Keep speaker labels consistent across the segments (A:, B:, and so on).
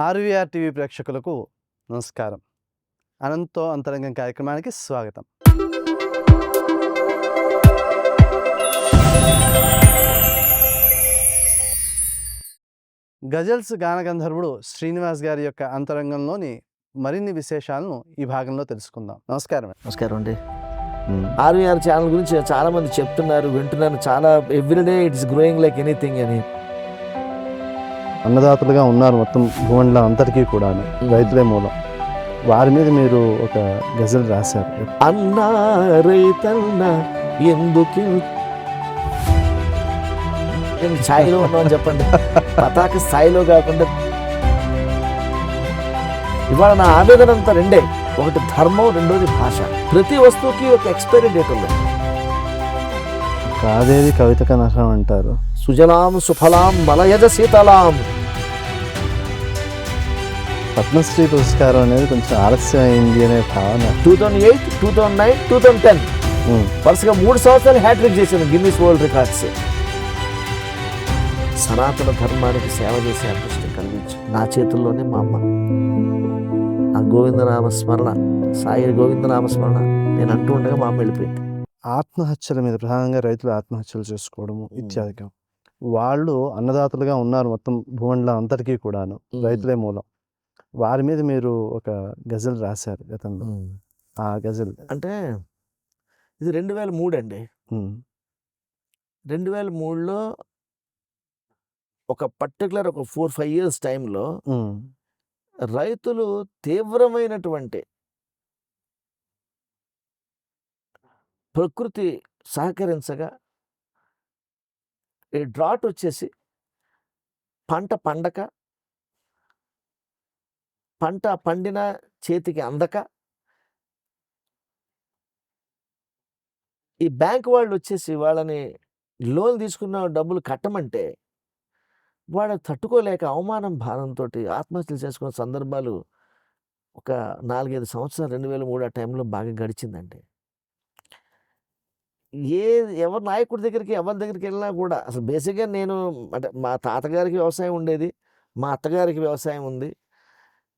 A: RVR TV ప్రేక్షకులకు నమస్కారం. అనంతో అంతరంగం కార్యక్రమానికి స్వాగతం. గజల్స్ గానగంధర్వుడు శ్రీనివాస్ గారి యొక్క అంతరంగంలోని మరిన్ని విశేషాలను ఈ భాగంలో తెలుసుకుందాం. నమస్కారం.
B: నమస్కారం అండి. ఆర్వీఆర్ ఛానల్ గురించి చాలా మంది చెప్తున్నారు, వింటున్నారు. చాలా everyday it's growing like anything అని.
A: అన్నదాతలుగా ఉన్నారు మొత్తం భూమండలం అంతటికీ కూడా, రైతులే మూలం. వారి మీద మీరు ఒక గజల్ రాశారు.
B: అన్నా రైతన్నా ఎందుకు స్థాయిలో ఉన్నామని చెప్పండి. పతాక స్థాయిలో కాకుండా ఇవాళ నా ఆవేదన అంతా రెండే. ఒకటి ధర్మం, రెండోది భాష. ప్రతి వస్తువుకి ఒక ఎక్స్పైరీ డేట్ ఉంది.
A: కాదేది కవిత కనసం అంటారు.
B: సుజలాం సుఫలాం మలయజ శీతలాం.
A: పద్మశ్రీ పురస్కారం అనేది కొంచెం ఆలస్యం అయింది అనే భావన.
B: 2008, 2009, 2010 వరుసగా 3 సంవత్సరాలు హ్యాట్రిక్ చేశాను గిన్నిస్ వరల్డ్ రికార్డ్స్. సనాతన ధర్మానికి సేవ చేసే అదృష్టం కలిగించు. నా చేతుల్లోనే మా అమ్మ. ఆ గోవిందనామ స్మరణ, సాయి గోవిందనామ స్మరణ నేను అంటూ ఉండగా మా అమ్మ వెళ్ళిపోయింది.
A: ఆత్మహత్యల మీద ప్రధానంగా రైతులు ఆత్మహత్యలు చేసుకోవడము ఇత్యాదిగా. వాళ్ళు అన్నదాతలుగా ఉన్నారు మొత్తం భూమండలం అంతటికీ కూడాను, రైతులే మూలం. వారి మీద మీరు ఒక గజల్ రాశారు గతంలో. ఆ గజల్
B: అంటే ఇది 2003 అండి. 2003లో ఒక పర్టికులర్ ఒక 4-5 years టైంలో రైతులు తీవ్రమైనటువంటి ప్రకృతి సహకరించగా ఈ డ్రాట్ వచ్చేసి పంట పండక, పంట పండిన చేతికి అందక, ఈ బ్యాంక్ వాళ్ళు వచ్చేసి వాళ్ళని లోన్ తీసుకున్న డబ్బులు కట్టమంటే వాళ్ళు తట్టుకోలేక అవమానం భారంతో ఆత్మహత్యలు చేసుకున్న సందర్భాలు ఒక 4-5 సంవత్సరాలు 2003 ఆ టైంలో బాగా గడిచిందండి. ఎవరి నాయకుడి దగ్గరికి, ఎవరి దగ్గరికి వెళ్ళినా కూడా అసలు బేసిక్గా నేను అంటే మా తాతగారికి వ్యవసాయం ఉండేది, మా అత్తగారికి వ్యవసాయం ఉంది,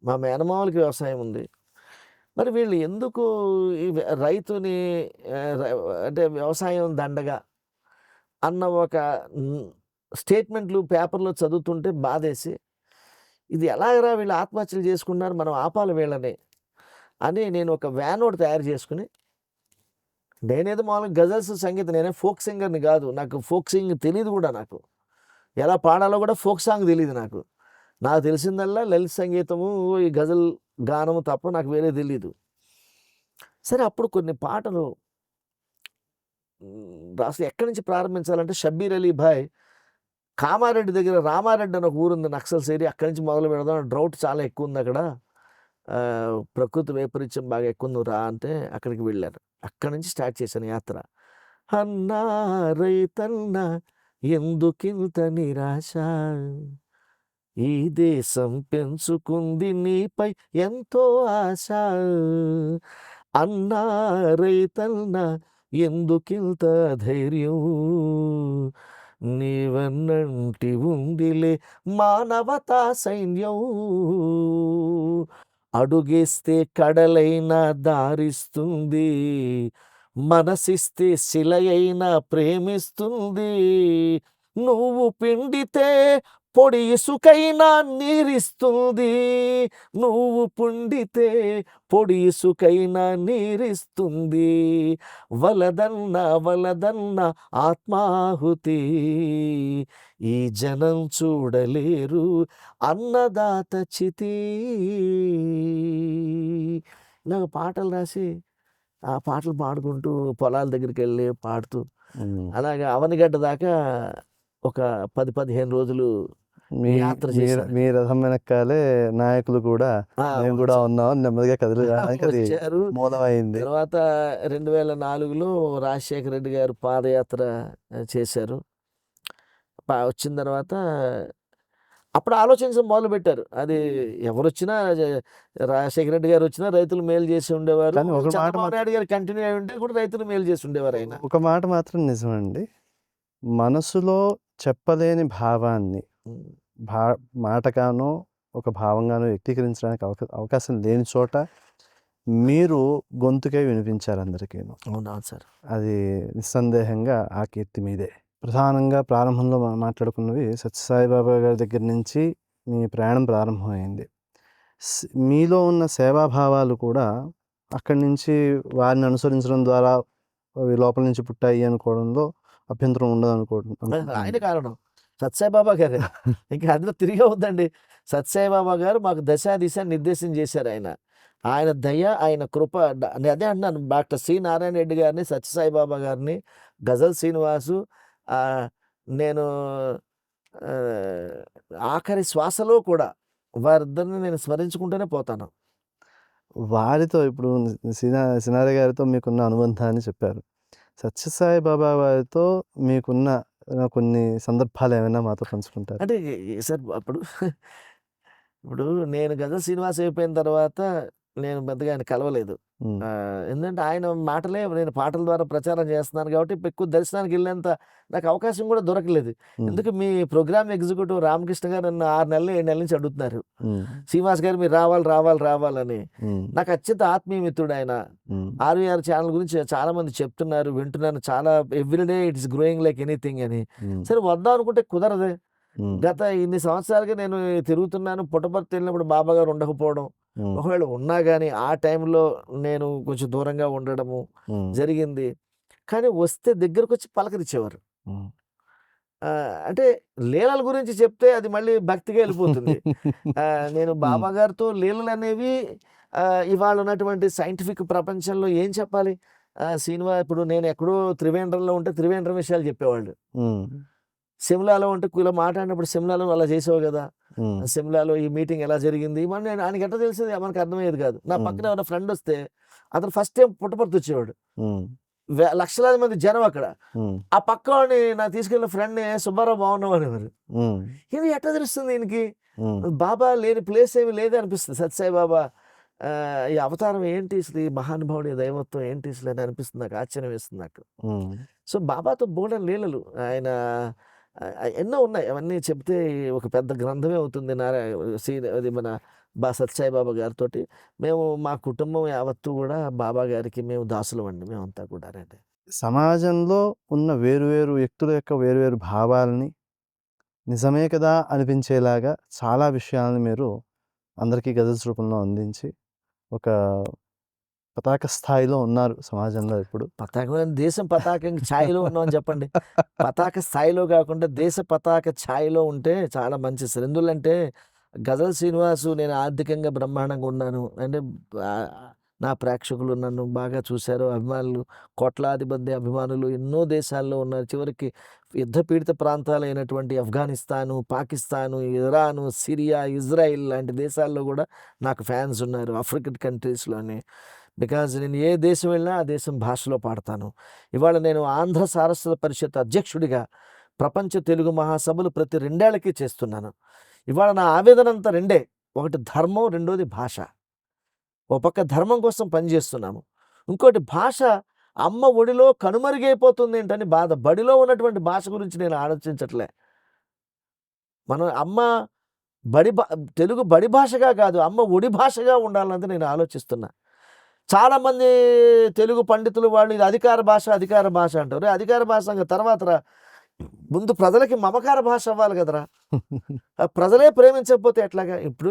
B: మా మేనమామలకి వ్యవసాయం ఉంది. మరి వీళ్ళు ఎందుకు ఈ రైతుని అంటే వ్యవసాయం దండగా అన్న ఒక స్టేట్మెంట్లు పేపర్లో చదువుతుంటే బాధేసి, ఇది ఎలాగరా వీళ్ళు ఆత్మహత్యలు చేసుకున్నారు, మనం ఆపాలి వీళ్ళని అని నేను ఒక వ్యాన్ ఒకటి తయారు చేసుకుని, నేనేదో మామూలుగా గజల్స్ సంగీతం, నేనే ఫోక్ సింగర్ని కాదు, నాకు ఫోక్ సింగ్ తెలియదు కూడా, నాకు ఎలా పాడాలో కూడా ఫోక్ సాంగ్ తెలియదు. నాకు తెలిసిందల్లా లలిత సంగీతము, ఈ గజల్ గానము తప్ప నాకు వేరే తెలీదు. సరే, అప్పుడు కొన్ని పాటలు రాసి ఎక్కడి నుంచి ప్రారంభించాలంటే షబ్బీర్ అలీ భాయ్ కామారెడ్డి దగ్గర రామారెడ్డి అని ఒక ఊరుంది, నక్సల్స్ ఏరియా, అక్కడి నుంచి మొదలు పెడదాం. డ్రౌట్ చాలా ఎక్కువ ఉంది అక్కడ, ప్రకృతి వైపరీత్యం బాగా ఎక్కువ ఉంది రా అంటే అక్కడికి వెళ్ళాను. అక్కడి నుంచి స్టార్ట్ చేశాను యాత్ర. అన్నా రైతన్నా ఎందుకింత నిరాశ, ఈ దేశం పెంచుకుంది నీపై ఎంతో ఆశ. అన్నా రైతన్నా ఎందుకింత ధైర్యం, నీవన్నంటి ఉందిలే మానవతా సైన్యం. అడుగేస్తే కడలైనా దారిస్తుంది, మనసిస్తే శిలయైనా ప్రేమిస్తుంది. నువ్వు పిండితే పొడి ఇసుకైనా నీరిస్తుంది, నువ్వు పుండితే పొడి ఇసుకైనా నీరిస్తుంది. వలదన్న వలదన్న ఆత్మాహుతి, ఈ జనం చూడలేరు అన్నదాత చితి. ఇలాగ పాటలు రాసి ఆ పాటలు పాడుకుంటూ పొలాల దగ్గరికి వెళ్ళి పాడుతూ అలాగే అవనిగడ్డ దాకా ఒక 10-15 రోజులు యాత్ర చేశాను.
A: మీ రథం వెనకాలే నాయకులు కూడా, మేము కూడా ఉన్నాం, నెమ్మదిగా కదిలిచ్చారు, మూలమైంది.
B: తర్వాత 2004లో రాజశేఖర రెడ్డి గారు పాదయాత్ర చేశారు. వచ్చిన తర్వాత అప్పుడు ఆలోచించడం మొదలు పెట్టారు. అది ఎవరు వచ్చినా, రాజశేఖర రెడ్డి గారు వచ్చినా రైతులు మేలు చేసి ఉండేవారు, చంద్రబాబు నాయుడు గారు కంటిన్యూ అయి ఉంటే కూడా రైతులు మేలు చేసి ఉండేవారు. ఆయన
A: ఒక మాట మాత్రం నిజమండి, మనసులో చెప్పలేని భావాన్ని మాటగానో ఒక భావంగానో వ్యక్తీకరించడానికి అవకాశం లేని చోట మీరు గొంతుకై వినిపించారు అందరికీను.
B: అవునవును సార్.
A: అది నిస్సందేహంగా ఆ కీర్తి మీదే. ప్రధానంగా ప్రారంభంలో మనం మాట్లాడుకున్నవి సత్యసాయిబాబా గారి దగ్గర నుంచి మీ ప్రయాణం ప్రారంభమైంది. మీలో ఉన్న సేవాభావాలు కూడా అక్కడి నుంచి వారిని అనుసరించడం ద్వారా అవి లోపల నుంచి పుట్టాయి అనుకోవడంలో అభ్యంతరం ఉండదు
B: ఆయన
A: అనుకుంటున్నాను.
B: కారణం సత్యసాయిబాబా గారే. ఇంకా అందులో తిరిగి అవుద్దండి. సత్యసాయిబాబా గారు మాకు దశ దిశ నిర్దేశం చేశారు ఆయన. ఆయన దయ, ఆయన కృప. నేను అదే అంటున్నాను, డాక్టర్ సి నారాయణ రెడ్డి గారిని, సత్యసాయిబాబా గారిని, గజల్ శ్రీనివాసు, నేను ఆఖరి శ్వాసలో కూడా వారిద్దరిని నేను స్మరించుకుంటూనే పోతాను.
A: వారితో ఇప్పుడు సినారే గారితో మీకున్న అనుబంధాన్ని చెప్పారు. సత్యసాయి బాబా వారితో మీకున్న కొన్ని సందర్భాలు ఏమైనా మాతో పంచుకుంటారు?
B: అంటే సార్ ఇప్పుడు నేను గజల్ శ్రీనివాస్ అయిపోయిన తర్వాత నేను పెద్దగా ఆయన కలవలేదు. ఎందుకంటే ఆయన మాటలే నేను పాటల ద్వారా ప్రచారం చేస్తున్నాను కాబట్టి ఎక్కువ దర్శనానికి వెళ్ళేంత నాకు అవకాశం కూడా దొరకలేదు. ఎందుకు మీ ప్రోగ్రామ్ ఎగ్జిక్యూటివ్ రామకృష్ణ గారు నన్ను 6 నెలలు 7 నెలల నుంచి అడుగుతున్నారు, శ్రీనివాస్ గారు మీరు రావాలని. నాకు అత్యంత ఆత్మీయ మిత్రుడు ఆయన. RVR ఛానల్ గురించి చాలా మంది చెప్తున్నారు, వింటున్నాను. చాలా everyday it is growing like anything అని. సరే వద్దాం అనుకుంటే కుదరదే. గత ఇన్ని సంవత్సరాలుగా నేను తిరుగుతున్నాను. పుట్టపర్తి వెళ్ళినప్పుడు బాబా గారు ఉండకపోవడం, ఒకవేళ ఉన్నా కానీ ఆ టైంలో నేను కొంచెం దూరంగా ఉండడము జరిగింది. కానీ వస్తే దగ్గరకు వచ్చి పలకరించేవారు. అంటే లీలల గురించి చెప్తే అది మళ్ళీ భక్తిగా వెళ్ళిపోతుంది. నేను బాబా గారితో లీలలు అనేవి ఇవాళ ఉన్నటువంటి సైంటిఫిక్ ప్రపంచంలో ఏం చెప్పాలి? ఇప్పుడు నేను ఎక్కడో త్రివేంద్రంలో ఉంటే త్రివేంద్రం విషయాలు చెప్పేవాళ్ళు. సిమ్లాలో ఉంటే ఇలా మాట్లాడినప్పుడు సిమ్లాలో అలా చేసావు కదా, సిమ్లాలో ఈ మీటింగ్ ఎలా జరిగింది, నేను ఆయనకి ఎట్లా తెలిసింది మనకు అర్థమయ్యేది కాదు. నా పక్కన ఎవరైనా ఫ్రెండ్ వస్తే అతను ఫస్ట్ టైం పుట్టపర్తి వచ్చేవాడు. లక్షలాది మంది జనం అక్కడ. ఆ పక్కని నాకు తీసుకెళ్ళిన ఫ్రెండ్ సుబ్బారావు బాగున్నావు అనేవారు. ఇది ఎట్లా తెలుస్తుంది ఈయనకి? బాబా లేని ప్లేస్ ఏమి లేదే అనిపిస్తుంది. సత్యసాయి బాబా ఈ అవతారం ఏంటి అసలు, ఈ మహానుభావుడి దైవత్వం ఏంటి అసలు అని అనిపిస్తుంది. నాకు ఆశ్చర్యం వేస్తుంది నాకు. సో బాబాతో బోల్డెన్ లీలలు ఆయన ఎన్నో ఉన్నాయి. అవన్నీ చెప్తే ఒక పెద్ద గ్రంథమే అవుతుంది. అది మన సత్యసాయి బాబా గారితో మేము మా కుటుంబం యావత్తు కూడా బాబా గారికి మేము దాసులం అండి. మేమంతా కూడా రండి.
A: సమాజంలో ఉన్న వేరు వ్యక్తుల యొక్క వేరు భావాలని నిజమే కదా అనిపించేలాగా చాలా విషయాలను మీరు అందరికీ గజల్స్ రూపంలో అందించి ఒక పతాక స్థాయిలో ఉన్నారు సమాజంలో. ఇప్పుడు
B: దేశం పతాకం ఛాయలో ఉన్నామని చెప్పండి. పతాక స్థాయిలో కాకుండా దేశ పతాక ఛాయలో ఉంటే చాలా మంచి సార్. ఎందుకంటే గజల్ శ్రీనివాసు నేను ఆర్థికంగా బ్రహ్మాండంగా ఉన్నాను అంటే నా ప్రేక్షకులు నన్ను బాగా చూశారు. అభిమానులు కోట్లాది మంది అభిమానులు ఎన్నో దేశాల్లో ఉన్నారు. చివరికి యుద్ధపీడిత ప్రాంతాలైనటువంటి Afghanistan, Pakistan, Iran, Syria, Israel లాంటి దేశాల్లో కూడా నాకు ఫ్యాన్స్ ఉన్నారు. ఆఫ్రికన్ కంట్రీస్లోని. బికాజ్ నేను ఏ దేశం వెళ్ళినా ఆ దేశం భాషలో పాడతాను. ఇవాళ నేను ఆంధ్ర సారస్వత పరిషత్ అధ్యక్షుడిగా ప్రపంచ తెలుగు మహాసభలు ప్రతి 2 ఏళ్లకి చేస్తున్నాను. ఇవాళ నా ఆవేదన అంతా రెండే, ఒకటి ధర్మం, రెండోది భాష. ఓ పక్క ధర్మం కోసం పనిచేస్తున్నాము, ఇంకోటి భాష అమ్మ ఒడిలో కనుమరుగైపోతుంది ఏంటని బాధ. బడిలో ఉన్నటువంటి భాష గురించి నేను ఆలోచించట్లే. మనం అమ్మ తెలుగు బడి భాషగా కాదు, అమ్మ ఒడి భాషగా ఉండాలని నేను ఆలోచిస్తున్నా. చాలామంది తెలుగు పండితులు వాళ్ళు ఇది అధికార భాష అంటారు. అధికార భాష తర్వాత ముందు ప్రజలకి మమకార భాష అవ్వాలి కదరా. ప్రజలే ప్రేమించకపోతే ఎట్లాగా? ఇప్పుడు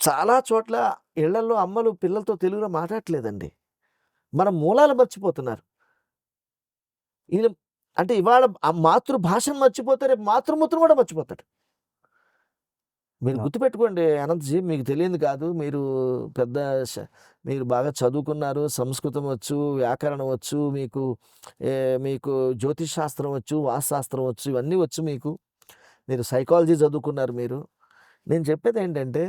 B: చాలా చోట్ల ఇళ్లలో అమ్మలు పిల్లలతో తెలుగులో మాట్లాడట్లేదండి. మన మూలాలు మర్చిపోతున్నారు. అంటే ఇవాళ ఆ మాతృభాషను మర్చిపోతే రేపు మాతృమూర్తిని కూడా మర్చిపోతాడు. మీరు గుర్తుపెట్టుకోండి అనంతజీ, మీకు తెలియదు కాదు. మీరు బాగా చదువుకున్నారు, సంస్కృతం వచ్చు, వ్యాకరణం వచ్చు, మీకు జ్యోతిష్ శాస్త్రం వచ్చు, వాస్తుశాస్త్రం వచ్చు, ఇవన్నీ వచ్చు మీకు. మీరు సైకాలజీ చదువుకున్నారు. నేను చెప్పేది ఏంటంటే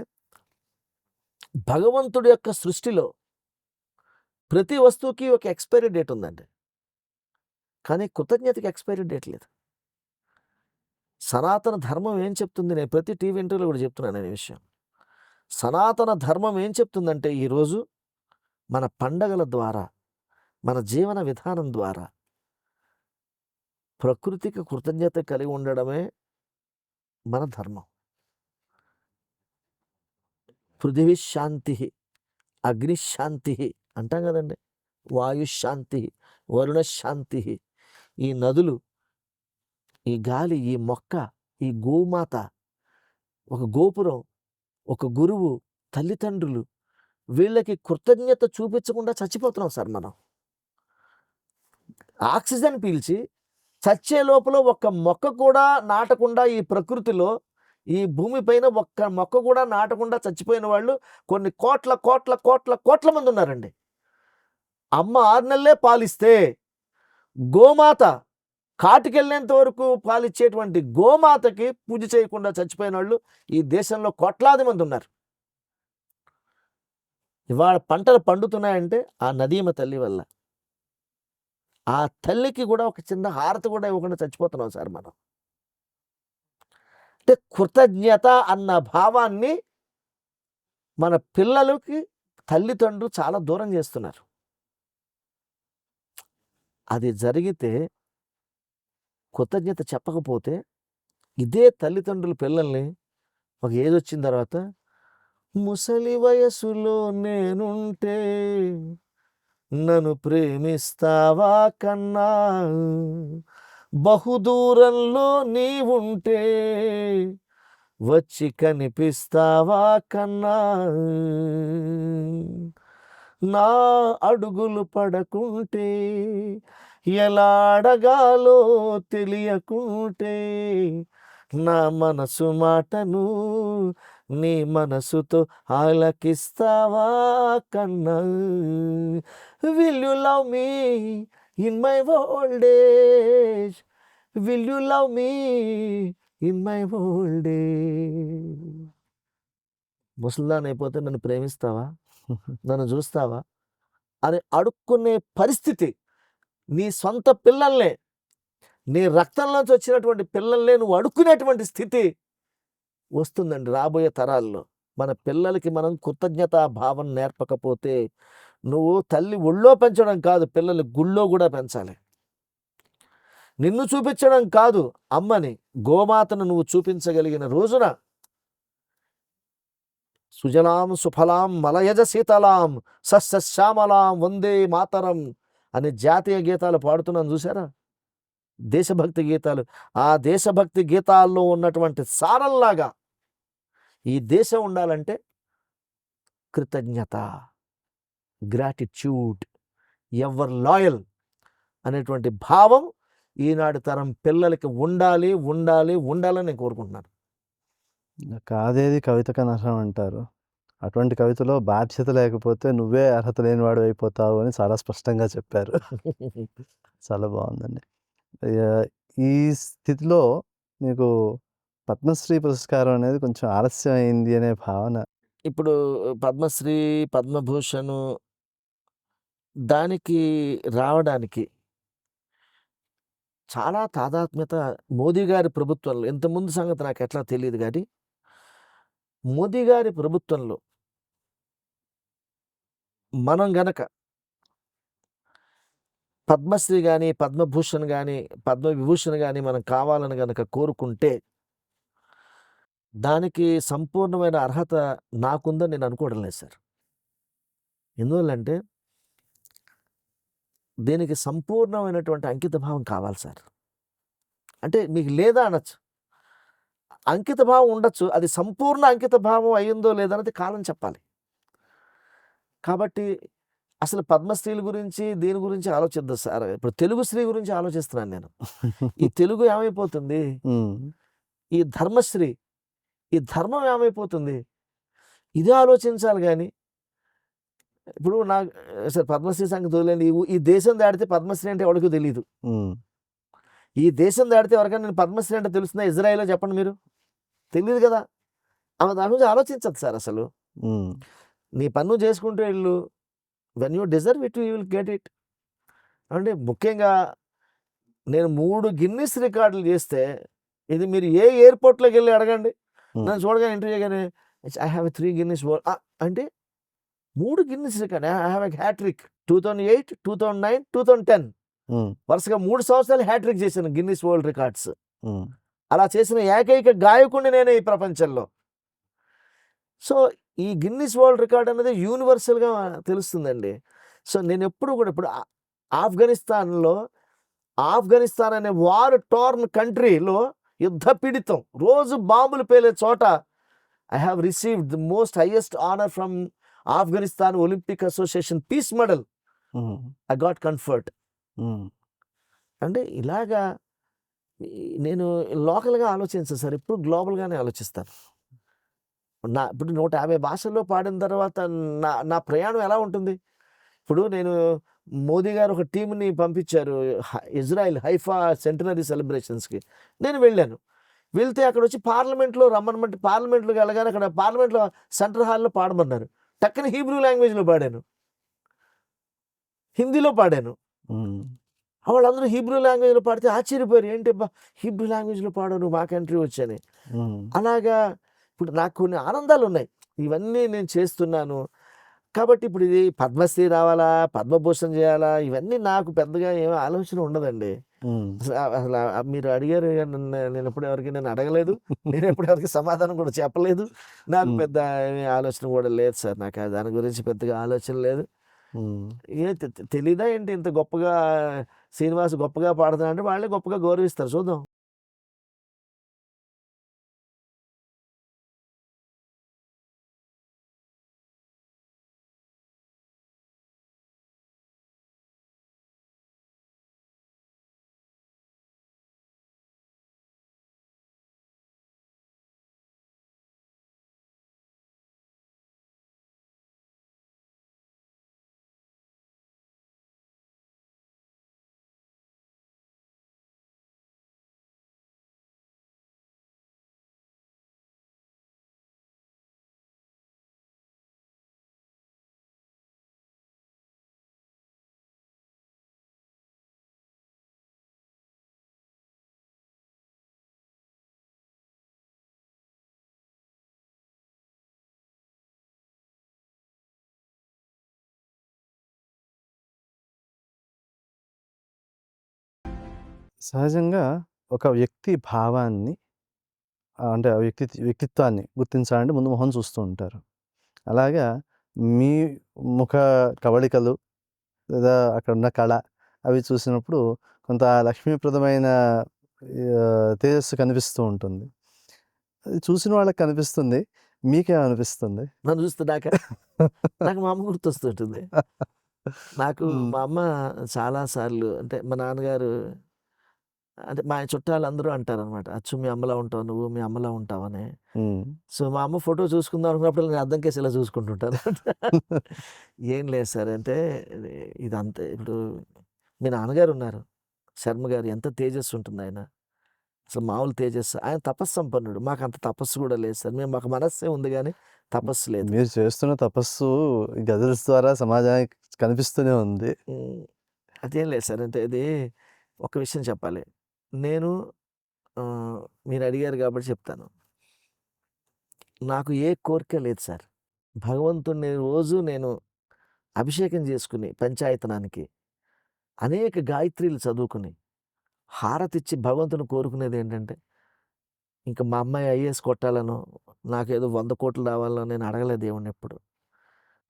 B: భగవంతుడి యొక్క సృష్టిలో ప్రతి వస్తువుకి ఒక ఎక్స్పైరీ డేట్ ఉందండి. కానీ కృతజ్ఞతకి ఎక్స్పైరీ డేట్ లేదు. సనాతన ధర్మం ఏం చెప్తుంది? నేను ప్రతి టీవీ ఇంటర్వ్యూలో కూడా చెప్తున్నాను అనే విషయం. సనాతన ధర్మం ఏం చెప్తుందంటే ఈరోజు మన పండగల ద్వారా, మన జీవన విధానం ద్వారా ప్రకృతికి కృతజ్ఞత కలిగి ఉండడమే మన ధర్మం. పృథివీ శాంతి, అగ్నిశాంతి అంటాం కదండి, వాయుశాంతి, వరుణశాంతి. ఈ నదులు, ఈ గాలి, ఈ మొక్క, ఈ గోమాత, ఒక గోపురం, ఒక గురువు, తల్లిదండ్రులు, వీళ్ళకి కృతజ్ఞత చూపించకుండా చచ్చిపోతున్నాం సార్ మనం. ఆక్సిజన్ పీల్చి చచ్చే లోపల ఒక్క మొక్క కూడా నాటకుండా ఈ ప్రకృతిలో, ఈ భూమిపైన ఒక్క మొక్క కూడా నాటకుండా చచ్చిపోయిన వాళ్ళు కొన్ని కోట్ల కోట్ల కోట్ల కోట్ల మంది ఉన్నారండి. అమ్మ 6 నెలలే పాలిస్తే గోమాత, కాటికెళ్ళేంత వరకు పాలిచ్చేటువంటి గోమాతకి పూజ చేయకుండా చచ్చిపోయిన వాళ్ళు ఈ దేశంలో కోట్లాది మంది ఉన్నారు. ఇవాళ పంటలు పండుతున్నాయంటే ఆ నదీమ తల్లి వల్ల. ఆ తల్లికి కూడా ఒక చిన్న హారతి కూడా ఇవ్వకుండా చచ్చిపోతున్నాం సార్ మనం. అంటే కృతజ్ఞత అన్న భావాన్ని మన పిల్లలకి తల్లిదండ్రులు చాలా దూరం చేస్తున్నారు. అది జరిగితే, కృతజ్ఞత చెప్పకపోతే, ఇదే తల్లిదండ్రులు పిల్లల్ని ఒక ఏజ్ వచ్చిన తర్వాత, ముసలి వయసులో నేనుంటే నన్ను ప్రేమిస్తావా కన్నా, బహుదూరంలో నీవుంటే వచ్చి కనిపిస్తావా కన్నా, నా అడుగులు పడకుంటే ఎలా అడగాలో తెలియకుంటే, నా మనసు మాటను నీ మనసుతో ఆలకిస్తావా కన్నా, will you love me in my old age, will you love me in my old age. ముసల్దాన్ అయిపోతే నన్ను ప్రేమిస్తావా, నన్ను చూస్తావా అని అడుక్కునే పరిస్థితి, నీ సొంత పిల్లల్నే, నీ రక్తంలోంచి వచ్చినటువంటి పిల్లల్నే నువ్వు అడుక్కునేటువంటి స్థితి వస్తుందండి రాబోయే తరాల్లో. మన పిల్లలకి మనం కృతజ్ఞతా భావం నేర్పకపోతే, నువ్వు తల్లి ఒళ్ళో పెంచడం కాదు, పిల్లలు గుళ్ళో కూడా పెంచాలి. నిన్ను చూపించడం కాదు, అమ్మని, గోమాతను నువ్వు చూపించగలిగిన రోజున సుజలాం సుఫలాం మలయజ శీతలాం సస్యశ్యామలాం వందే మాతరం అనే జాతీయ గీతాలు పాడుతున్నాను చూసారా, దేశభక్తి గీతాలు. ఆ దేశభక్తి గీతాల్లో ఉన్నటువంటి సారంలాగా ఈ దేశం ఉండాలంటే కృతజ్ఞత, గ్రాటిట్యూడ్, ఎవర్ లాయల్ అనేటువంటి భావం ఈనాడు తరం పిల్లలకి ఉండాలి ఉండాలి ఉండాలని నేను కోరుకుంటున్నాను.
A: కాదేది కవితకు అనర్హం అంటారు. అటువంటి కవితలో బాధ్యత లేకపోతే నువ్వే అర్హత లేనివాడు అయిపోతావు అని చాలా స్పష్టంగా చెప్పారు. చాలా బాగుందండి. ఈ స్థితిలో మీకు పద్మశ్రీ పురస్కారం అనేది కొంచెం ఆలస్యం అయింది అనే భావన.
B: ఇప్పుడు పద్మశ్రీ, పద్మభూషణ్ దానికి రావడానికి చాలా తాదాత్మ్యత మోదీ గారి ప్రభుత్వంలో, ఇంతకుముందు సంగతి నాకు ఎట్లా తెలియదు కానీ, మోదీ గారి ప్రభుత్వంలో మనం గనక పద్మశ్రీ కానీ, పద్మభూషణ్ కానీ, పద్మవిభూషణ్ కానీ మనం కావాలని గనక కోరుకుంటే, దానికి సంపూర్ణమైన అర్హత నాకుందని నేను అనుకోవడం లేదు సార్. ఎందువల్లంటే దీనికి సంపూర్ణమైనటువంటి అంకిత భావం కావాలి సార్. అంటే మీకు లేదా అనొచ్చు, అంకిత భావం ఉండొచ్చు, అది సంపూర్ణ అంకిత భావం అయ్యిందో లేదన్నది కాలం చెప్పాలి. కాబట్టి అసలు పద్మశ్రీల గురించి దీని గురించి ఆలోచిద్దాం సార్. ఇప్పుడు తెలుగు శ్రీ గురించి ఆలోచిస్తున్నాను నేను. ఈ తెలుగు ఏమైపోతుంది, ఈ ధర్మశ్రీ, ఈ ధర్మం ఏమైపోతుంది, ఇదే ఆలోచించాలి. కానీ ఇప్పుడు నాకు సార్ పద్మశ్రీ సంగతి వదిలేండి, ఈ దేశం దాటితే పద్మశ్రీ అంటే ఎవరికి తెలియదు. ఈ దేశం దాటితే ఎవరికైనా నేను పద్మశ్రీ అంటే తెలుస్తుందా? ఇజ్రాయిల్లో చెప్పండి మీరు, తెలియదు కదా. దాని గురించి ఆలోచించదు సార్. అసలు నీ పన్ను చేసుకుంటూ వెళ్ళు, when you deserve it you will get it. అంటే ముఖ్యంగా నేను 3 గిన్నిస్ రికార్డులు చేస్తే, ఇది మీరు ఏ ఎయిర్పోర్ట్లోకి వెళ్ళి అడగండి, నన్ను చూడగానే ఇంటర్వ్యూ కానీ ఐ హ్యావ్ 3 గిన్నిస్ వరల్డ్ అంటే 3 Guinness record. I have a hat trick 2008, 2009, 2010 వరుసగా 3 సంవత్సరాలు హ్యాట్రిక్ చేశాను గిన్నిస్ వరల్డ్ రికార్డ్స్. అలా చేసిన ఏకైక గాయకుడిని నేనే ఈ ప్రపంచంలో. సో ఈ గిన్నిస్ వరల్డ్ రికార్డ్ అనేది యూనివర్సల్గా తెలుస్తుందండి. సో నేను ఎప్పుడు కూడా ఇప్పుడు ఆఫ్ఘనిస్తాన్ అనే వార్ టోర్న్ కంట్రీలో యుద్ధ పీడితం, రోజు బాంబులు పేలే చోట I have received the most highest honour from Afghanistan Olympic association peace medal. I got comfort. అంటే ఇలాగా నేను లోకల్గా ఆలోచించను సార్, ఎప్పుడు గ్లోబల్గానే ఆలోచిస్తాను. ఇప్పుడు 150 భాషల్లో పాడిన తర్వాత నా ప్రయాణం ఎలా ఉంటుంది? ఇప్పుడు నేను మోదీ గారు ఒక టీంని పంపించారు ఇజ్రాయెల్ హైఫా సెంటనరీ సెలబ్రేషన్స్కి. నేను వెళ్ళాను. వెళ్తే అక్కడ వచ్చి పార్లమెంట్లో రమ్మనమంటే పార్లమెంట్లోకి వెళ్ళగానే అక్కడ పార్లమెంట్లో సెంట్రల్ హాల్లో పాడమన్నారు. టక్కన హీబ్రూ లాంగ్వేజ్లో పాడాను, హిందీలో పాడాను. వాళ్ళందరూ హీబ్రూ లాంగ్వేజ్లో పాడితే ఆశ్చర్యపోయారు, ఏంటి అబ్బా హీబ్రూ లాంగ్వేజ్లో పాడాను మా కంట్రీ వచ్చని. అలాగా ఇప్పుడు నాకు కొన్ని ఆనందాలు ఉన్నాయి, ఇవన్నీ నేను చేస్తున్నాను. కాబట్టి ఇప్పుడు ఇది పద్మశ్రీ రావాలా, పద్మభూషణ్ చేయాలా, ఇవన్నీ నాకు పెద్దగా ఏమీ ఆలోచన ఉండదండి. అసలు మీరు అడిగారు, నేను ఎప్పుడు ఎవరికి నేను అడగలేదు, నేను ఎప్పుడు ఎవరికి సమాధానం కూడా చెప్పలేదు. నాకు పెద్ద ఆలోచన కూడా లేదు సార్, నాకు దాని గురించి పెద్దగా ఆలోచన లేదు. తెలీదా ఏంటి ఇంత గొప్పగా శ్రీనివాస్ గొప్పగా పాడుతున్నా అంటే వాళ్ళే గొప్పగా గౌరవిస్తారు. చూద్దాం.
A: సహజంగా ఒక వ్యక్తి భావాన్ని అంటే ఆ వ్యక్తిత్వాన్ని గుర్తించాలంటే ముందు మొహం చూస్తూ ఉంటారు. అలాగా మీ ముఖ కవళికలు లేదా అక్కడున్న కళ అవి చూసినప్పుడు కొంత లక్ష్మీప్రదమైన తేజస్సు కనిపిస్తూ ఉంటుంది. అది చూసిన వాళ్ళకి కనిపిస్తుంది. మీకేమనిపిస్తుంది?
B: నన్ను చూస్తున్నాక నాకు మా అమ్మ గుర్తొస్తుంటుంది. నాకు మా అమ్మ చాలాసార్లు అంటే మా నాన్నగారు అంటే మా చుట్టాలందరూ అంటారనమాట, అచ్చు మీ అమ్మలా ఉంటావు నువ్వు, మీ అమ్మలా ఉంటావని. సో మా అమ్మ ఫోటో చూసుకుందాం అనుకున్నప్పుడు నేను అద్దం కేసి ఇలా చూసుకుంటుంటాను. ఏం లేదు సార్, అంటే ఇదంతా ఇప్పుడు మీ నాన్నగారు ఉన్నారు శర్మ గారు, ఎంత తేజస్సు ఉంటుంది ఆయన, అసలు మామూలు తేజస్సు. ఆయన తపస్సంపన్నుడు, మాకు అంత తపస్సు కూడా లేదు సార్. మాకు మనస్సే ఉంది కానీ తపస్సు లేదు.
A: మీరు చేస్తున్న తపస్సు గజల్స్ ద్వారా సమాజానికి కనిపిస్తూనే ఉంది.
B: అదేం లేదు సార్, అంటే ఇది ఒక విషయం చెప్పాలి. నేను మీరు అడిగారు కాబట్టి చెప్తాను. నాకు ఏ కోరిక లేదు సార్. భగవంతుడిని రోజు నేను అభిషేకం చేసుకుని పంచాయతనానికి అనేక గాయత్రీలు చదువుకుని హారతిచ్చి భగవంతుని కోరుకునేది ఏంటంటే, ఇంకా మా అమ్మాయి ఐఏఎస్ కొట్టాలనో, నాకేదో 100 కోట్లు రావాలనో నేను అడగలేదు దేవుణ్ణి ఎప్పుడు.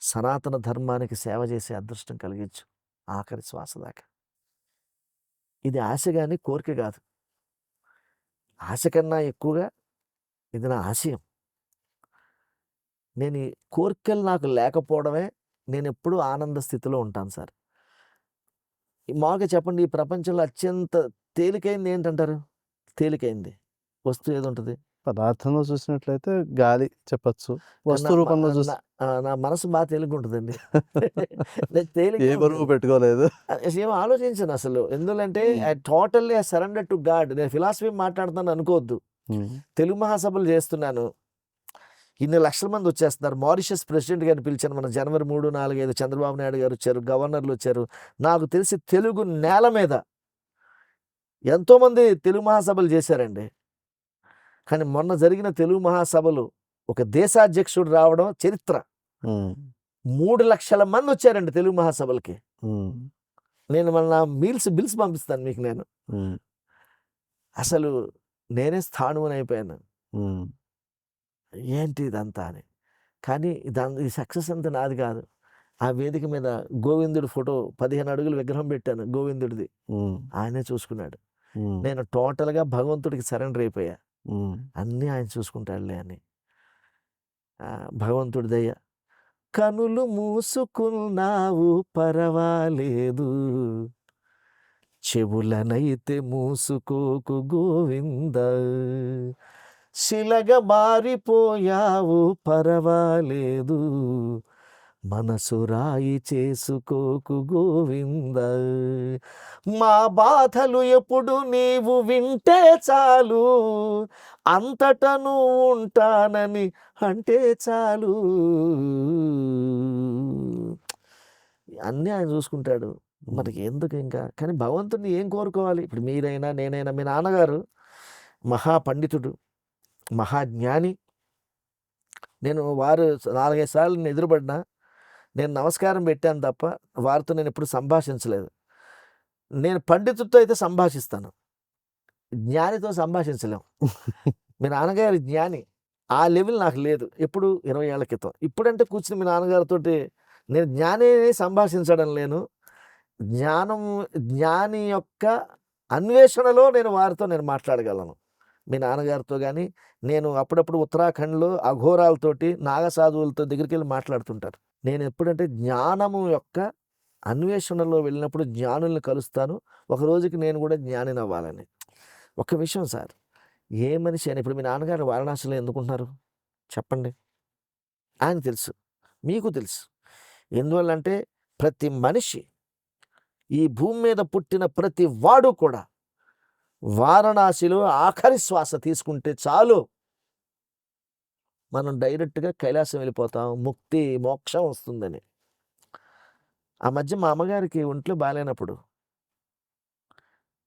B: సనాతన ధర్మానికి సేవ చేసే అదృష్టం కలిగించు ఆఖరి శ్వాస దాకా. ఇది ఆశ కానీ కోరిక కాదు. ఆశ కన్నా ఎక్కువగా ఇది నా ఆశయం. నేను ఈ కోరికలు నాకు లేకపోవడమే నేను ఎప్పుడూ ఆనంద స్థితిలో ఉంటాను సార్. మామూలుగా చెప్పండి, ఈ ప్రపంచంలో అత్యంత తేలికైంది ఏంటంటారు? తేలికైంది వస్తువు ఏది ఉంటుంది?
A: పదార్థంలో చూసినట్లయితే గాలి చెప్పచ్చు. వస్తు రూపంలో చూసి
B: నా మనసు బాగా తేలిగ్గా ఉంటుందండి.
A: ఏ బరువు పెట్టుకోలేదు.
B: ఏం ఆలోచించను అసలు. ఎందుకంటే I totally surrender to God. నేను ఫిలాసఫీ మాట్లాడుతాను అనుకోవద్దు. తెలుగు మహాసభలు చేస్తున్నాను, ఇన్ని లక్షల మంది వచ్చేస్తున్నారు. మారిషస్ ప్రెసిడెంట్ గారిని పిలిచాను మన జనవరి 3, 4, 5 చంద్రబాబు నాయుడు గారు వచ్చారు, గవర్నర్లు వచ్చారు. నాకు తెలిసి తెలుగు నేల మీద ఎంతోమంది తెలుగు మహాసభలు చేశారండి. కానీ మొన్న జరిగిన తెలుగు మహాసభలు ఒక దేశాధ్యక్షుడు రావడం చరిత్ర. 3 లక్షల మంది వచ్చారండి తెలుగు మహాసభలకి. నేను మన బిల్స్ పంపిస్తాను మీకు. నేను అసలు నేనే స్థాణువుని అయిపోయాను, ఏంటి ఇదంతా అని. కానీ ఈ సక్సెస్ అంతా నాది కాదు. ఆ వేదిక మీద గోవిందుడి ఫోటో 15 అడుగుల విగ్రహం పెట్టాను గోవిందుడిది. ఆయనే చూసుకున్నాడు. నేను టోటల్గా భగవంతుడికి సరెండర్ అయిపోయా. అన్నీ ఆయన చూసుకుంటాడులే అని. భగవంతుడి దయ. కనులు మూసుకున్నావు పరవాలేదు, చెవులనైతే మూసుకోకు గోవింద, శిలగా మారిపోయావు పరవాలేదు, మనసు రాయి చేసుకోకు గోవింద, మా బాధలు ఎప్పుడు నీవు వింటే చాలు, అంతటను ఉంటానని అంటే చాలు. అన్నీ ఆయన చూసుకుంటాడు. మనకి ఎందుకు ఇంకా? కానీ భగవంతుడిని ఏం కోరుకోవాలి? ఇప్పుడు మీరైనా నేనైనా, మీ నాన్నగారు మహాపండితుడు, మహాజ్ఞాని. నేను వారు 4-5 సార్లు నేను ఎదురుపడినా నేను నమస్కారం పెట్టాను తప్ప వారితో నేను ఎప్పుడు సంభాషించలేదు. నేను పండితుడితో అయితే సంభాషిస్తాను, జ్ఞానితో సంభాషించలేము. మీ నాన్నగారు జ్ఞాని, ఆ లెవెల్ నాకు లేదు. ఎప్పుడు 20 ఏళ్ల క్రితం. ఇప్పుడంటే కూర్చుని మీ నాన్నగారితో నేను జ్ఞాని సంభాషించడం లేను. జ్ఞాని యొక్క అన్వేషణలో నేను వారితో మాట్లాడగలను. మీ నాన్నగారితో కానీ నేను అప్పుడప్పుడు ఉత్తరాఖండ్లో అఘోరాలతోటి నాగసాధువులతో దగ్గరికి వెళ్ళి మాట్లాడుతుంటారు. నేను ఎప్పుడంటే జ్ఞానము యొక్క అన్వేషణలో వెళ్ళినప్పుడు జ్ఞానుల్ని కలుస్తాను. ఒక రోజుకి నేను కూడా జ్ఞానిని అవ్వాలని. ఒక విషయం సార్, ఏ మనిషి అని, ఇప్పుడు మీ నాన్నగారు వారణాసిలో ఎందుకుంటున్నారు చెప్పండి? ఆయన తెలుసు, మీకు తెలుసు. ఎందువల్లంటే ప్రతి మనిషి, ఈ భూమి మీద పుట్టిన ప్రతి వాడు కూడా వారణాసిలో ఆఖరి శ్వాస తీసుకుంటే చాలు, మనం డైరెక్ట్గా కైలాసం వెళ్ళిపోతాం, ముక్తి మోక్షం వస్తుందని. ఆ మధ్య మా అమ్మగారికి ఒంట్లో బాగాలేనప్పుడు,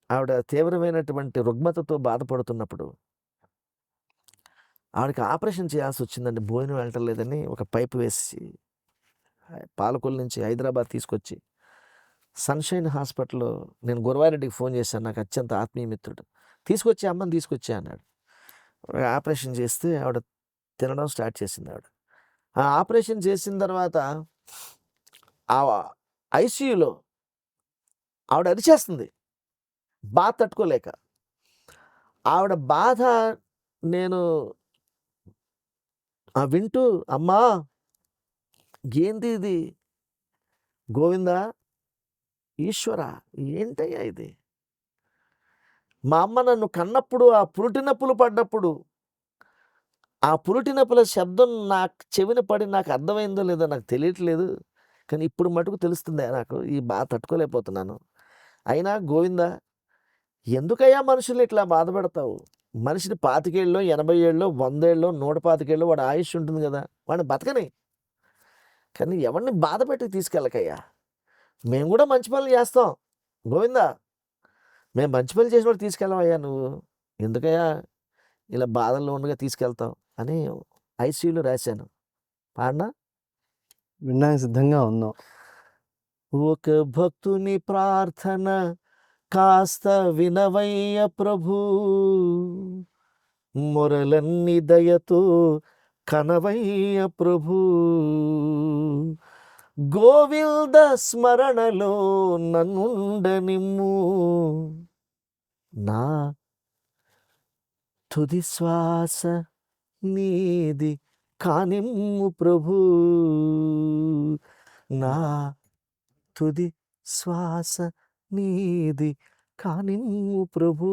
B: ఆవిడ తీవ్రమైనటువంటి రుగ్మతతో బాధపడుతున్నప్పుడు ఆవిడకి ఆపరేషన్ చేయాల్సి వచ్చిందండి. భోజనం వెళ్ళటలేదని ఒక పైపు వేసి పాలకొల్లు నుంచి హైదరాబాద్ తీసుకొచ్చి సన్షైన్ హాస్పిటల్లో నేను గురవారెడ్డికి ఫోన్ చేశాను, నాకు అత్యంత ఆత్మీయ మిత్రుడు. తీసుకొచ్చి అమ్మని తీసుకొచ్చా అన్నాడు. ఆపరేషన్ చేస్తే ఆవిడ తినడం స్టార్ట్ చేసింది. ఆ ఆపరేషన్ చేసిన తర్వాత ఆ ఐసీయూలో ఆవిడ అరిచేస్తుంది బాధ తట్టుకోలేక. ఆవిడ బాధ నేను వింటూ, అమ్మా ఏంది ఇది, గోవిందా ఈశ్వర ఏంటయ్యా ఇది? మా అమ్మ నన్ను కన్నప్పుడు ఆ పురుటి నొప్పులు పడ్డప్పుడు ఆ పురుటి నొప్పుల శబ్దం నాకు చెవిన పడి నాకు అర్థమైందో లేదో నాకు తెలియట్లేదు, కానీ ఇప్పుడు మటుకు తెలుస్తుంది నాకు, ఈ బాధ తట్టుకోలేకపోతున్నాను. అయినా గోవిందా ఎందుకయ్యా మనుషులు ఇట్లా బాధపడతావు? మనిషిని 25 ఏళ్ళలో 80 ఏళ్ళలో 100 ఏళ్ళలో 125 ఏళ్ళలో వాడు ఆయుష్ ఉంటుంది కదా, వాడిని బతకని. కానీ ఎవరిని బాధ పెట్టి తీసుకెళ్ళకయ్యా. మేము కూడా మంచి పనులు చేస్తాం గోవిందా, మేము మంచి పనులు చేసిన వాడు తీసుకెళ్ళవయ్యా, నువ్వు ఎందుకయ్యా ఇలా బాధల్లో ఉండగా తీసుకెళ్తావు అని ఐసీయూలో రాశాను. పాడనా?
A: వినడానికి సిద్ధంగా ఉన్నాం.
B: ఒక భక్తుని ప్రార్థన కాస్త వినవయ్య ప్రభు, మొరలన్ని దయతో కనవయ్య ప్రభు, గోవింద స్మరణలో నన్నుండనిమ్ము, నా తుది శ్వాస నీది కానిమ్ము ప్రభు, నా తుది శ్వాస నీది కానిమ్ము ప్రభు,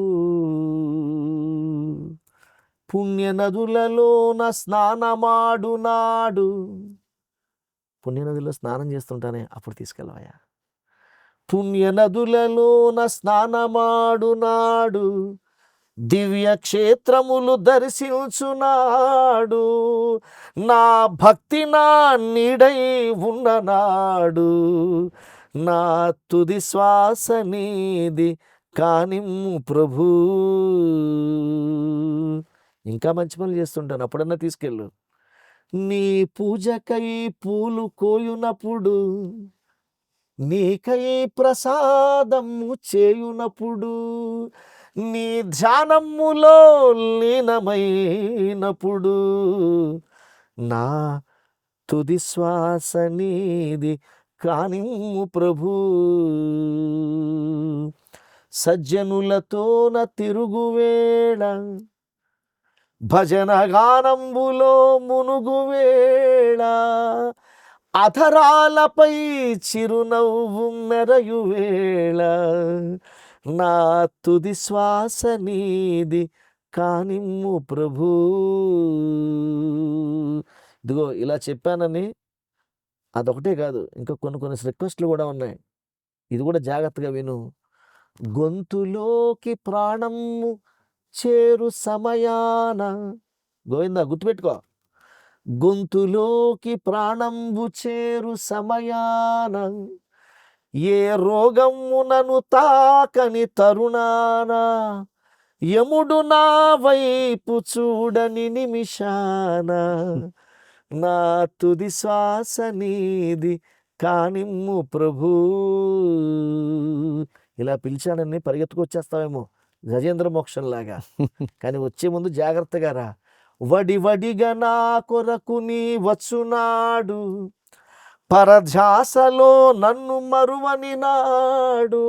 B: పుణ్య నదులలోన స్నానమాడు నాడు, పుణ్యనదిలో స్నానం చేస్తుంటానే అప్పుడు తీసుకెళ్ళవయ్యా. పుణ్య నదులలోన స్నానమాడు నాడు, దివ్య క్షేత్రములు దర్శించునాడు, నా భక్తి నా నీడై ఉన్ననాడు, నా తుది శ్వాస నీది కానిమ్ము ప్రభు. ఇంకా మంచి పనులు చేస్తుంటాను, అప్పుడన్నా తీసుకెళ్ళు. నీ పూజకై పూలు కోయునప్పుడు, నీకై ప్రసాదము చేయునప్పుడు, నీ ధ్యానములో లీనమైనప్పుడు, నా తుది శ్వాస నీది కానిమ్ము ప్రభు. సజ్జనులతోన తిరుగువేళ భజన గానంబులో మునుగువేళ అధరాలపై చిరునవ్వు మెరయువేళ నా తుది శ్వాస నీది కానిమ్ము ప్రభు. ఇదిగో ఇలా చెప్పానని అదొకటే కాదు, ఇంకా కొన్ని రిక్వెస్ట్లు కూడా ఉన్నాయి. ఇది కూడా జాగ్రత్తగా విను. గొంతులోకి ప్రాణము చేరు సమయాన, గోవిందా గుర్తుపెట్టుకో, గొంతులోకి ప్రాణంబు చేరు సమయాన ఏ రోగమునను తాకని తరుణాన యముడు నా వైపు చూడని నిమిషాన నా తుది శ్వాస నీది కానిమ్ము ప్రభు. ఇలా పిలిచానని పరిగెత్తుకొచ్చేస్తావేమో గజేంద్ర మోక్షంలాగా, కానీ వచ్చే ముందు జాగ్రత్తగా రా. వడివడిగా నా కొరకు నీ వచ్చునాడు, పరధ్యాసలో నన్ను మరువని నాడు,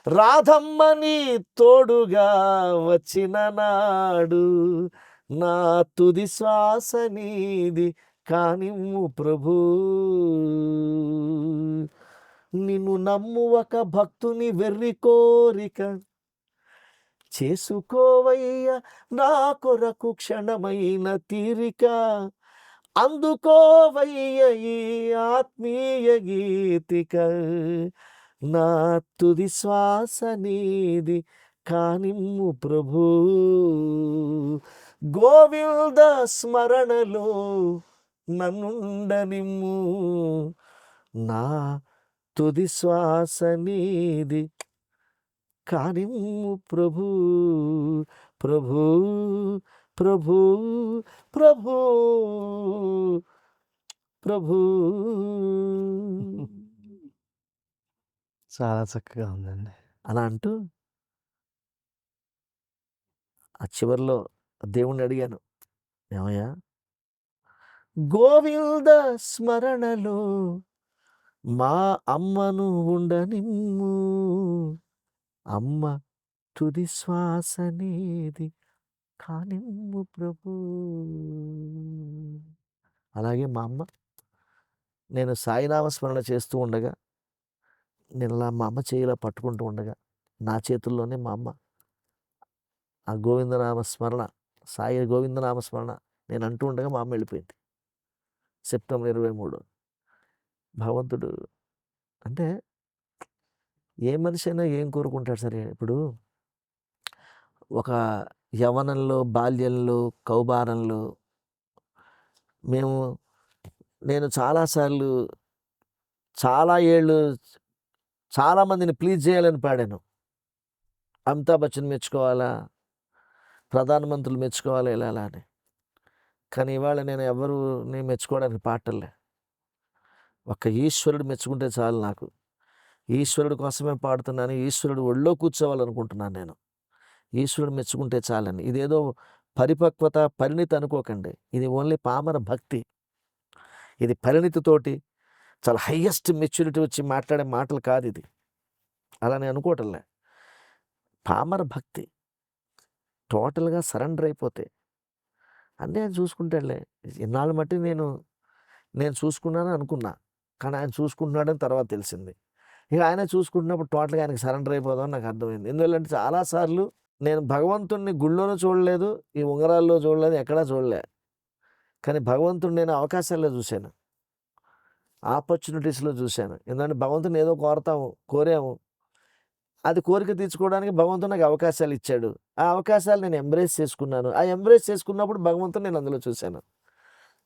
B: రాధమ్మని తోడుగా వచ్చిన నాడు నా తుది శ్వాస నీది కానిమ్ము ప్రభు. నిన్ను నమ్ము ఒక భక్తుని వెర్రి కోరిక చేసుకోవయ్య నా కొరకు క్షణమైన తీరిక, అందుకోవయ్య ఈ ఆత్మీయ గీతిక నా తుది శ్వాస నీది కానిమ్ము ప్రభు. గోవింద స్మరణలో నన్నుండనిమ్ము, నా తుది శ్వాస నీది కానిమ్ము ప్రభు. ప్రభు ప్రభు ప్రభు ప్రభు.
A: చాలా చక్కగా ఉందండి.
B: అలా అంటూ ఆ చివరిలో దేవుణ్ణి అడిగాను, ఏమయ్యా గోవింద స్మరణలో మా అమ్మను ఉండనిమ్ము, అమ్మ తుది శ్వాస నీది కానిమ్ము ప్రభు. అలాగే మా అమ్మ, నేను సాయినామ స్మరణ చేస్తూ ఉండగా, నేను అలా మా అమ్మ చేయిలా పట్టుకుంటూ ఉండగా నా చేతుల్లోనే మా అమ్మ ఆ గోవిందనామ స్మరణ, సాయి గోవిందనామ స్మరణ నేను అంటూ ఉండగా మా అమ్మ వెళ్ళిపోయింది. సెప్టెంబర్ 23. భగవంతుడు అంటే ఏ మనిషి అయినా ఏం కోరుకుంటాడు సరే. ఇప్పుడు ఒక యవ్వనంలో, బాల్యంలో, కౌబారంలో నేను చాలాసార్లు చాలా ఏళ్ళు చాలామందిని ప్లీజ్ చేయాలని పాడాను. అమితాబ్ బచ్చన్ మెచ్చుకోవాలా, ప్రధానమంత్రులు మెచ్చుకోవాలా, ఇలా అలా అని. కానీ ఇవాళ నేను ఎవరిని మెచ్చుకోవడానికి పాటలే. ఒక్క ఈశ్వరుడు మెచ్చుకుంటే చాలు నాకు. ఈశ్వరుడు కోసమే పాడుతున్నాను, ఈశ్వరుడు ఒళ్ళో కూర్చోవాలనుకుంటున్నాను నేను. ఈశ్వరుడు మెచ్చుకుంటే చాలని. ఇదేదో పరిపక్వత, పరిణితి అనుకోకండి. ఇది ఓన్లీ పామర భక్తి. ఇది పరిణితితోటి చాలా హయ్యెస్ట్ మెచ్యూరిటీ వచ్చి మాట్లాడే మాటలు కాదు ఇది. అలా నేను అనుకోవటంలే. పామర భక్తి, టోటల్గా సరెండర్ అయిపోతే అన్నీ ఆయన చూసుకుంటాడులే. ఇన్నాళ్ళు మట్టి నేను చూసుకున్నాను అనుకున్నా, కానీ ఆయన చూసుకుంటున్నాడని తర్వాత తెలిసింది. ఇక ఆయన చూసుకుంటున్నప్పుడు టోటల్గా ఆయనకి సరెండర్ అయిపోదామని నాకు అర్థమైంది. ఎందుకంటే చాలాసార్లు నేను భగవంతుడిని గుళ్ళోనూ చూడలేదు, ఈ ఉంగరాల్లో చూడలేదు, ఎక్కడా చూడలే. కానీ భగవంతుడిని నేను అవకాశాల్లో చూశాను, ఆపర్చునిటీస్లో చూశాను. ఎందుకంటే భగవంతుని ఏదో కోరాము, అది కోరిక తీర్చుకోవడానికి భగవంతుడు నాకు అవకాశాలు ఇచ్చాడు. ఆ అవకాశాలు నేను ఎంబ్రేస్ చేసుకున్నాను. ఆ ఎంబ్రేస్ చేసుకున్నప్పుడు భగవంతుడు నేను అందులో చూశాను.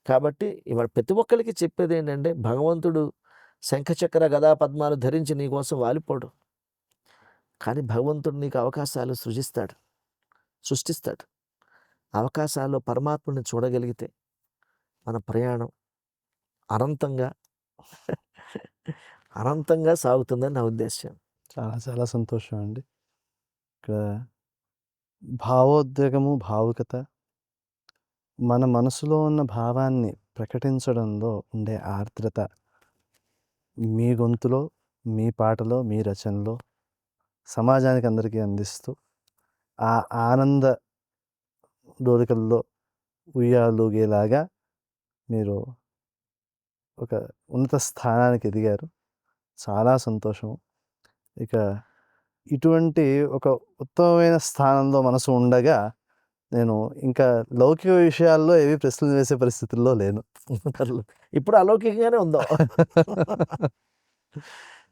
B: కాబట్టి ఇవాళ ప్రతి ఒక్కరికి చెప్పేది ఏంటంటే, భగవంతుడు శంఖచక్ర గదా పద్మాలు ధరించి నీకోసం వాలిపోడు. కానీ భగవంతుడు నీకు అవకాశాలు సృష్టిస్తాడు. అవకాశాల్లో పరమాత్మని చూడగలిగితే మన ప్రయాణం అనంతంగా సాగుతుందని నా ఉద్దేశం.
A: చాలా చాలా సంతోషం అండి. ఇక్కడ భావోద్వేగము, భావుకత, మన మనసులో ఉన్న భావాన్ని ప్రకటించడంలో ఉండే ఆర్ద్రత మీ గొంతులో, మీ పాటలో, మీ రచనలో సమాజానికి అందరికీ అందిస్తూ ఆ ఆనంద డోలికల్లో ఉయ్యాలూగేలాగా మీరు ఒక ఉన్నత స్థానానికి ఎదిగారు. చాలా సంతోషం. ఇక ఇటువంటి ఒక ఉత్తమమైన స్థానంలో మనసు ఉండగా నేను ఇంకా లౌకిక విషయాల్లో ఏవి ప్రశ్నలు వేసే పరిస్థితుల్లో లేను.
B: ఇప్పుడు అలౌకికంగానే ఉందాం.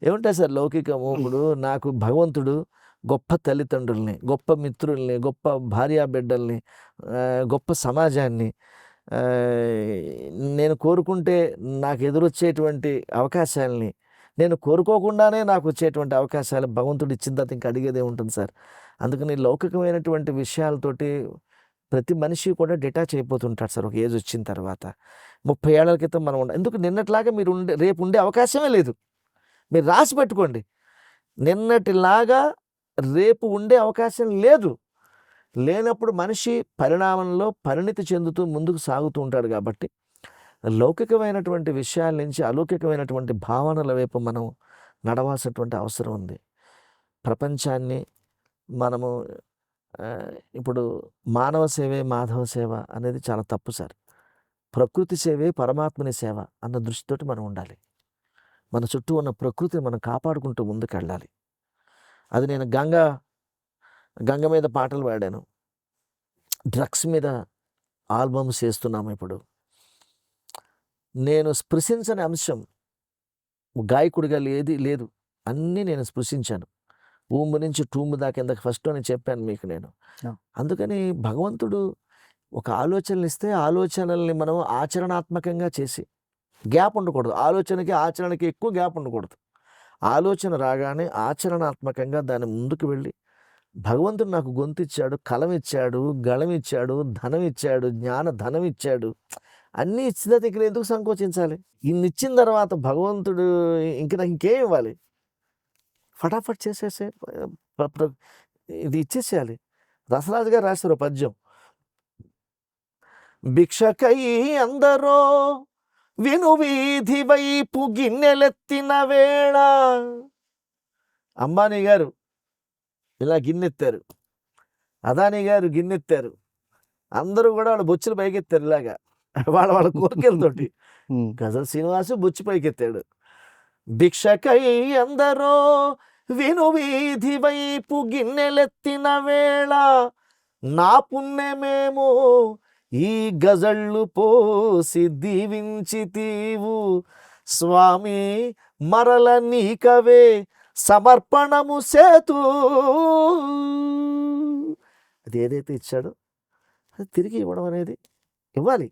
B: ఏముంటాయి సార్ లౌకికము? ఇప్పుడు నాకు భగవంతుడు గొప్ప తల్లిదండ్రుల్ని, గొప్ప మిత్రుల్ని, గొప్ప భార్యా బిడ్డల్ని, గొప్ప సమాజాన్ని నేను కోరుకుంటే నాకు ఎదురొచ్చేటువంటి అవకాశాలని, నేను కోరుకోకుండానే నాకు వచ్చేటువంటి అవకాశాలు భగవంతుడు ఇచ్చిన తర్వాత ఇంకా అడిగేదే ఉంటుంది సార్. అందుకని లౌకికమైనటువంటి విషయాలతోటి ప్రతి మనిషి కూడా డిటాచ్ అయిపోతుంటాడు సార్ ఒక ఏజ్ వచ్చిన తర్వాత. 30 ఏళ్ల క్రితం మనం ఎందుకు నిన్నట్లాగా మీరు రేపు ఉండే అవకాశమే లేదు. మీరు రాసి పెట్టుకోండి, నిన్నటిలాగా రేపు ఉండే అవకాశం లేదు. లేనప్పుడు మనిషి పరిణామంలో పరిణితి చెందుతూ ముందుకు సాగుతూ ఉంటాడు. కాబట్టి లౌకికమైనటువంటి విషయాల నుంచి అలౌకికమైనటువంటి భావనల వైపు మనం నడవాల్సినటువంటి అవసరం ఉంది. ప్రపంచాన్ని మనము ఇప్పుడు మానవ సేవే మాధవ సేవ అనేది చాలా తప్పు సార్. ప్రకృతి సేవే పరమాత్మని సేవ అన్న దృష్టితోటి మనం ఉండాలి. మన చుట్టూ ఉన్న ప్రకృతిని మనం కాపాడుకుంటూ ముందుకెళ్ళాలి. అది నేను గంగ మీద పాటలు పాడాను, డ్రగ్స్ మీద ఆల్బమ్స్ చేస్తున్నాము. ఇప్పుడు నేను స్పృశించని అంశం గాయకుడిగా లేదు, అన్నీ నేను స్పృశించాను. ఊంబు నుంచి టూంబు దాకా ఇందాక ఫస్ట్లోనే చెప్పాను మీకు నేను. అందుకని భగవంతుడు ఒక ఆలోచనలు ఇస్తే ఆలోచనల్ని మనం ఆచరణాత్మకంగా చేసి, గ్యాప్ ఉండకూడదు. ఆలోచనకి ఆచరణకి ఎక్కువ గ్యాప్ ఉండకూడదు. ఆలోచన రాగానే ఆచరణాత్మకంగా దాని ముందుకు వెళ్ళి, భగవంతుడు నాకు గొంతు ఇచ్చాడు, కలం ఇచ్చాడు, గళం ఇచ్చాడు, ధనం ఇచ్చాడు, ధనం ఇచ్చాడు, అన్నీ ఇచ్చిన దగ్గర ఎందుకు సంకోచించాలి? ఇన్ని ఇచ్చిన తర్వాత భగవంతుడు నాకు ఇంకేం ఇవ్వాలి? ఫటాఫట్ చేసేసే ఇది ఇచ్చేసేయాలి. రసరాజు గారు రాస్తారు పద్యం, భిక్షకై అందరో విను వీధి వైపు గిన్నెలెత్తిన వేళ. అంబానీ గారు ఇలా గిన్నెత్తారు, అదానీ గారు గిన్నెత్తారు, అందరూ కూడా వాళ్ళ బొచ్చులు పైకెత్తారు ఇలాగా వాళ్ళ కోరికలతోటి. గజల్ శ్రీనివాసు బొచ్చు పైకెత్తాడు. భిక్షకై అందరో విను వీధి వైపు గిన్నెలెత్తిన వేళ, నా పుణ్యమేమో ఈ గజళ్ళు పోసి దీవించి తీవు, స్వామి మరల నీకవే సమర్పణము సేతు. అది ఏదైతే ఇచ్చాడో అది తిరిగి ఇవ్వడం అనేది ఇవ్వాలి.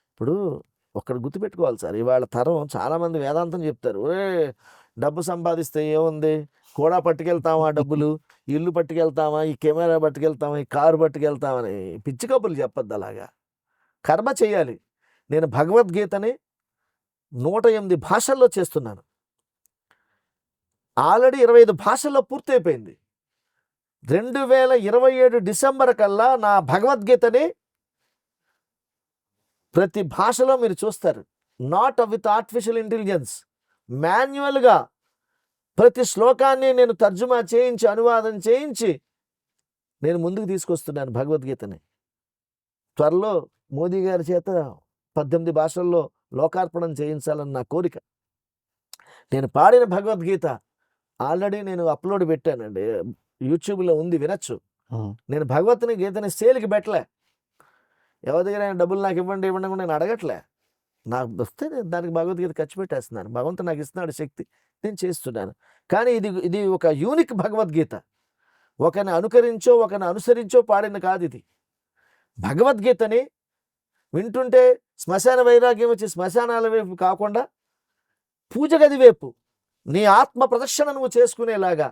B: ఇప్పుడు ఒక్కడు గుర్తుపెట్టుకోవాలి సార్, ఇవాళ తరం చాలామంది వేదాంతం చెప్తారు, డబ్బు సంపాదిస్తే ఏముంది, కూడా పట్టుకెళ్తామా డబ్బులు, ఇల్లు పట్టుకెళ్తామా, ఈ కెమెరా పట్టుకెళ్తామా, ఈ కారు పట్టుకెళ్తామని పిచ్చి కబుర్లు చెప్పొద్దు. అలాగా కర్మ చేయాలి. నేను భగవద్గీతని 108 భాషల్లో చేస్తున్నాను. ఆల్రెడీ 25 భాషల్లో పూర్తయిపోయింది. 2027 డిసెంబర్ కల్లా నా భగవద్గీతని ప్రతి భాషలో మీరు చూస్తారు. నాట్ విత్ ఆర్టిఫిషియల్ ఇంటెలిజెన్స్, మాన్యువల్గా ప్రతి శ్లోకాన్ని నేను తర్జుమా చేయించి, అనువాదం చేయించి నేను ముందుకు తీసుకొస్తున్నాను భగవద్గీతని. త్వరలో మోదీ గారి చేత 18 భాషల్లో లోకార్పణం చేయించాలని నా కోరిక. నేను పాడిన భగవద్గీత ఆల్రెడీ నేను అప్లోడ్ పెట్టానండి, యూట్యూబ్లో ఉంది, వినొచ్చు. నేను గీతని సేల్కి పెట్టలే, ఎవరి దగ్గర డబ్బులు నాకు ఇవ్వండి నేను అడగట్లే. నాకు వస్తే నేను దానికి భగవద్గీత ఖర్చు పెట్టేస్తున్నాను. భగవంతుడు నాకు ఇస్తున్నాడు శక్తి, నేను చేస్తున్నాను. కానీ ఇది ఒక యూనిక్ భగవద్గీత. ఒకరిని అనుకరించో ఒకరిని అనుసరించో పాడిన కాదు ఇది. భగవద్గీతని వింటుంటే శ్మశాన వైరాగ్యం వచ్చి శ్మశానాల వైపు కాకుండా పూజ గది వైపు నీ ఆత్మ ప్రదర్శన నువ్వు చేసుకునేలాగా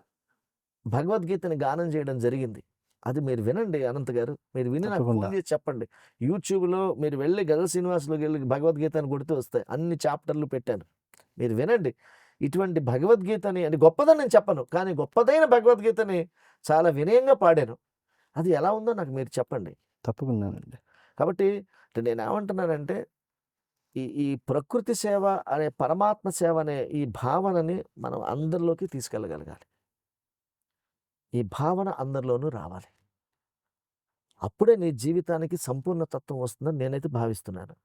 B: భగవద్గీతని గానం చేయడం జరిగింది. అది మీరు వినండి అనంత్ గారు, మీరు విని నాకు ఫోన్ చేసి చెప్పండి. యూట్యూబ్లో మీరు వెళ్ళి గజల్ శ్రీనివాసులోకి వెళ్ళి భగవద్గీతని కొడుతూ వస్తాయి, అన్ని చాప్టర్లు పెట్టాను, మీరు వినండి. ఇటువంటి భగవద్గీతని అంటే గొప్పదని నేను చెప్పను, కానీ గొప్పదైన భగవద్గీతని చాలా వినయంగా పాడాను. అది ఎలా ఉందో నాకు మీరు చెప్పండి.
A: తప్పకుండానండి.
B: కాబట్టి నేను ఏమంటున్నానంటే, ఈ ప్రకృతి సేవ అనే పరమాత్మ సేవ అనే ఈ భావనని మనం అందరిలోకి తీసుకెళ్ళగలగాలి. ఈ భావన అందరిలోనూ రావాలి. అప్పుడే నీ జీవితానికి సంపూర్ణ తత్వం వస్తుందని నేనైతే భావిస్తున్నాను.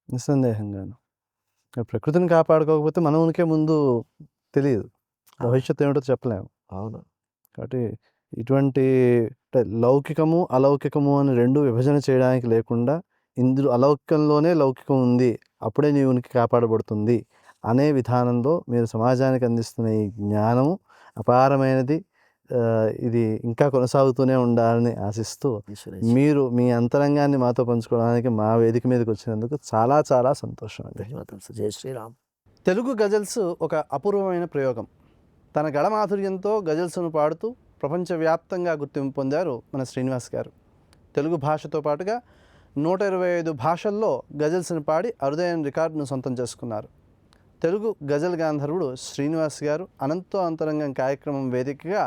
A: నిస్సందేహంగాను. ప్రకృతిని కాపాడుకోకపోతే మన ఉనికే ముందు తెలియదు. భవిష్యత్తు ఏమిటో చెప్పలేము.
B: అవును.
A: కాబట్టి ఇటువంటి అంటే లౌకికము, అలౌకికము అని 2 విభజన చేయడానికి లేకుండా ఇందులో అలౌకికంలోనే లౌకికం ఉంది. అప్పుడే నీ ఉనికి కాపాడబడుతుంది అనే విధానంలో మీరు సమాజానికి అందిస్తున్న ఈ జ్ఞానము అపారమైనది. ఇది ఇంకా కొనసాగుతూనే ఉండాలని ఆశిస్తూ
B: ఈశ్వరేచ్ఛ.
A: మీరు మీ అంతరంగాన్ని మాతో పంచుకోవడానికి మా వేదిక మీదకి వచ్చినందుకు చాలా చాలా సంతోషం అండి.
B: ధన్యవాదాలు సార్. జై శ్రీరామ్.
A: తెలుగు గజల్స్ ఒక అపూర్వమైన ప్రయోగం. తన గళమాధుర్యంతో గజల్స్ను పాడుతూ ప్రపంచవ్యాప్తంగా గుర్తింపు పొందారు మన శ్రీనివాస్ గారు. తెలుగు భాషతో పాటుగా 125 భాషల్లో గజల్స్ను పాడి అరుదైన రికార్డును సొంతం చేసుకున్నారు. తెలుగు గజల్ గాంధర్వుడు శ్రీనివాస్ గారు అనంతో అంతరంగం కార్యక్రమం వేదికగా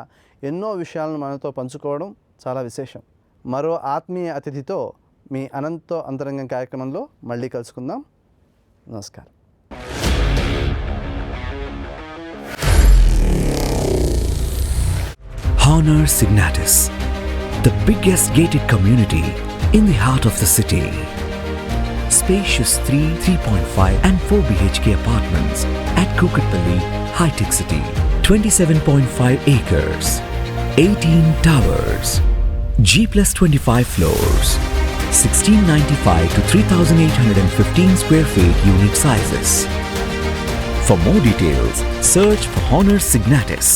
A: ఎన్నో విషయాలను మనతో పంచుకోవడం చాలా విశేషం. మరో ఆత్మీయ అతిథితో మీ అనంతో అంతరంగం కార్యక్రమంలో మళ్ళీ కలుసుకుందాం. నమస్కారం.
C: Honor Signatus, the biggest gated community in the heart of the city. Spacious 3, 3.5 and 4 BHK apartments at Kukatpalli, High-Tech City. 27.5 acres, 18 towers, G+25 floors, 1695 to 3815 square feet unit sizes. For more details, search for Honor Signatus.